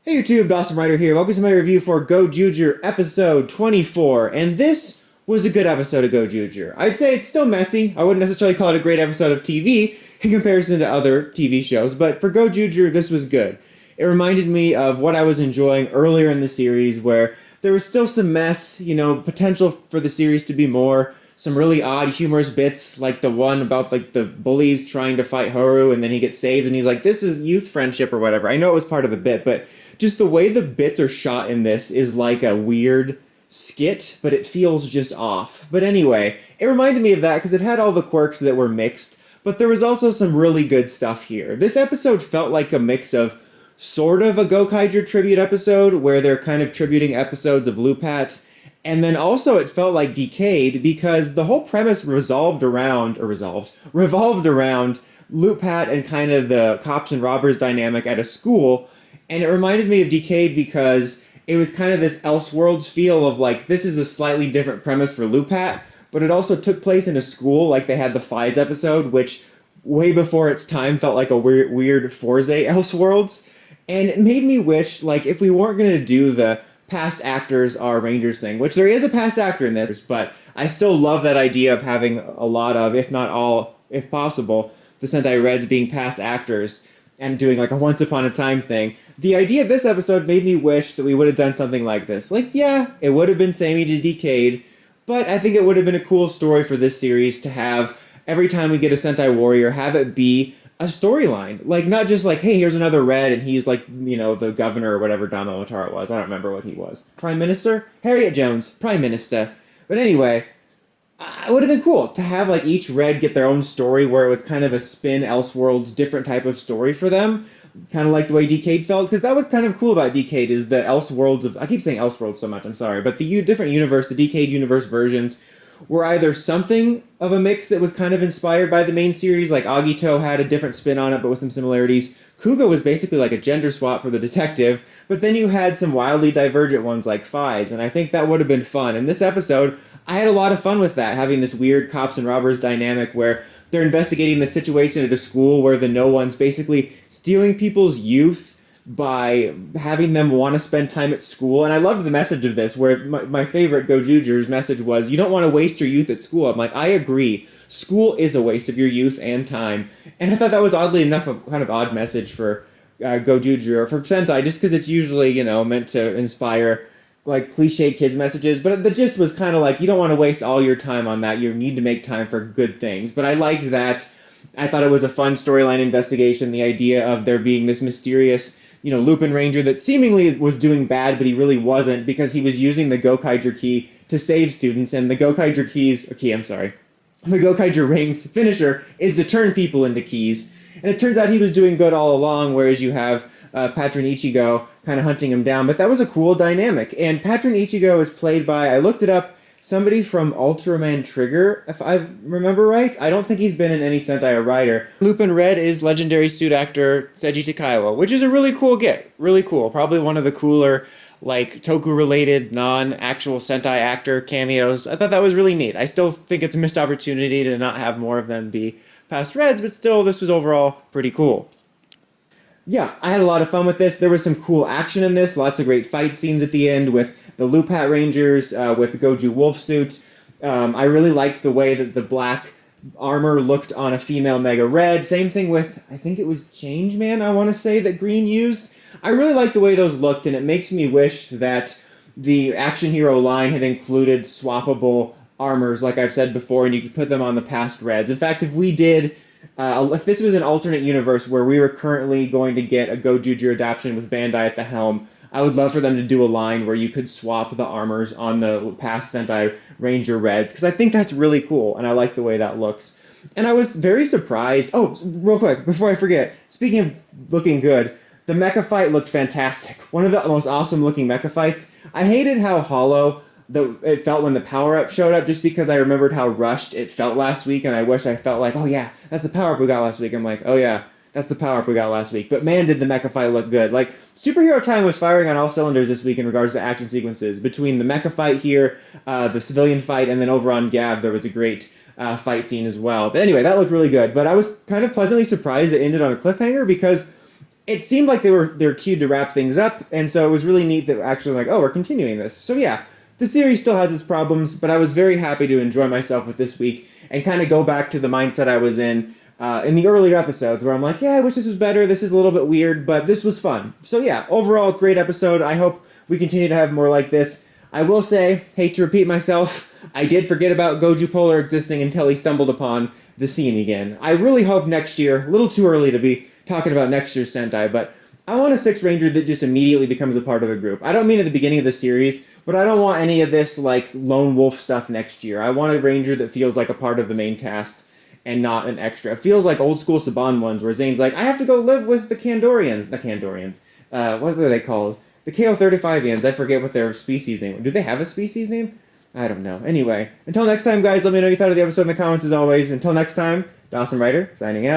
Hey YouTube, Dawson Ryder here. Welcome to my review for Gozyuger episode 24, and this was a good episode of Gozyuger. I'd say it's still messy. I wouldn't necessarily call it a great episode of TV in comparison to other TV shows, but for Gozyuger, this was good. It reminded me of what I was enjoying earlier in the series, where there was still some mess, potential for the series to be more, some really odd, humorous bits, like the one about the bullies trying to fight Haru, and then he gets saved, and he's like, this is youth friendship or whatever. I know it was part of the bit, but just the way the bits are shot in this is like a weird skit, but it feels just off. But anyway, it reminded me of that because it had all the quirks that were mixed, but there was also some really good stuff here. This episode felt like a mix of sort of a Gokaiger tribute episode, where they're kind of tributing episodes of Lupat, and then also it felt like Decade because the whole premise revolved around Lupat and kind of the cops and robbers dynamic at a school. And it reminded me of Decade because it was kind of this Elseworlds feel of like, this is a slightly different premise for Lupat, but it also took place in a school, like they had the Fies episode, which way before its time felt like a weird Forze Elseworlds. And it made me wish, like, if we weren't going to do the past actors are Rangers thing, which there is a past actor in this, but I still love that idea of having a lot of, if not all, if possible, the Sentai Reds being past actors and doing like a once upon a time thing. The idea of this episode made me wish that we would have done something like this. Like, yeah, it would have been samey to Decade, but I think it would have been a cool story for this series to have every time we get a Sentai Warrior, have it be a storyline. Like, not just like, hey, here's another Red, and he's like, the governor or whatever Damo Otaro was. I don't remember what he was. Prime Minister? Harriet Jones, Prime Minister. But anyway, it would have been cool to have like each Red get their own story where it was kind of a spin Elseworlds, different type of story for them. Kind of like the way Decade felt, because that was kind of cool about Decade is the Elseworlds of, I keep saying Elseworlds so much, I'm sorry, but the different universe, the Decade universe versions were either something of a mix that was kind of inspired by the main series, like Agito had a different spin on it, but with some similarities. Kuga was basically like a gender swap for the detective, but then you had some wildly divergent ones like Fies, and I think that would have been fun. In this episode, I had a lot of fun with that, having this weird cops and robbers dynamic where they're investigating the situation at a school where the No.1's basically stealing people's youth by having them want to spend time at school. And I loved the message of this, where my favorite Gozyuger's message was, you don't want to waste your youth at school. I'm like, I agree. School is a waste of your youth and time. And I thought that was oddly enough a kind of odd message for Gozyuger, or for Sentai, just because it's usually, meant to inspire like cliche kids messages. But the gist was kind of like, you don't want to waste all your time on that. You need to make time for good things. But I liked that. I thought it was a fun storyline investigation, the idea of there being this mysterious Lupinranger that seemingly was doing bad, but he really wasn't, because he was using the Gokaiger key to save students, and the Gokaiger the Gokaiger ring's finisher is to turn people into keys, and it turns out he was doing good all along, whereas you have Patron Ichigo kind of hunting him down. But that was a cool dynamic, and Patron Ichigo is played by, I looked it up, somebody from Ultraman Trigger, if I remember right. I don't think he's been in any Sentai or Rider. Lupin Red is legendary suit actor Seiji Takaiwa, which is a really cool get. Really cool. Probably one of the cooler, like, Toku-related, non-actual Sentai actor cameos. I thought that was really neat. I still think it's a missed opportunity to not have more of them be past Reds, but still, this was overall pretty cool. Yeah, I had a lot of fun with this. There was some cool action in this, lots of great fight scenes at the end with the Lupat Rangers, with the Goju Wolf suit. I really liked the way that the black armor looked on a female Mega Red. Same thing with, I think it was Changeman, I want to say, that Green used. I really liked the way those looked, and it makes me wish that the Action Hero line had included swappable armors, like I've said before, and you could put them on the past Reds. In fact, if we did... if this was an alternate universe where we were currently going to get a Gozyuger adaptation with Bandai at the helm, I would love for them to do a line where you could swap the armors on the past Sentai Ranger Reds, because I think that's really cool, and I like the way that looks. And I was very surprised... Oh, real quick, before I forget, speaking of looking good, the mecha fight looked fantastic. One of the most awesome looking mecha fights. I hated how hollow it felt when the power-up showed up, just because I remembered how rushed it felt last week, and I wish I felt like, oh yeah, that's the power-up we got last week. I'm like, oh yeah, that's the power-up we got last week. But man, did the mecha fight look good. Like, Superhero Time was firing on all cylinders this week in regards to action sequences. Between the mecha fight here, the civilian fight, and then over on Gab, there was a great fight scene as well. But anyway, that looked really good. But I was kind of pleasantly surprised it ended on a cliffhanger, because it seemed like they were cued to wrap things up, and so it was really neat that actually like, oh, we're continuing this. So yeah, the series still has its problems, but I was very happy to enjoy myself with this week and kind of go back to the mindset I was in the earlier episodes where I'm like, yeah, I wish this was better. This is a little bit weird, but this was fun. So yeah, overall, great episode. I hope we continue to have more like this. I will say, hate to repeat myself, I did forget about Goju Polar existing until he stumbled upon the scene again. I really hope next year, a little too early to be talking about next year's Sentai, but I want a Sixth Ranger that just immediately becomes a part of the group. I don't mean at the beginning of the series, but I don't want any of this like lone wolf stuff next year. I want a Ranger that feels like a part of the main cast and not an extra. It feels like old school Saban ones where Zane's like, I have to go live with the Kandorians. The Kandorians. What were they called? The KO-35ians. I forget what their species name. Do they have a species name? I don't know. Anyway, until next time, guys, let me know what you thought of the episode in the comments as always. Until next time, Dawson Ryder, signing out.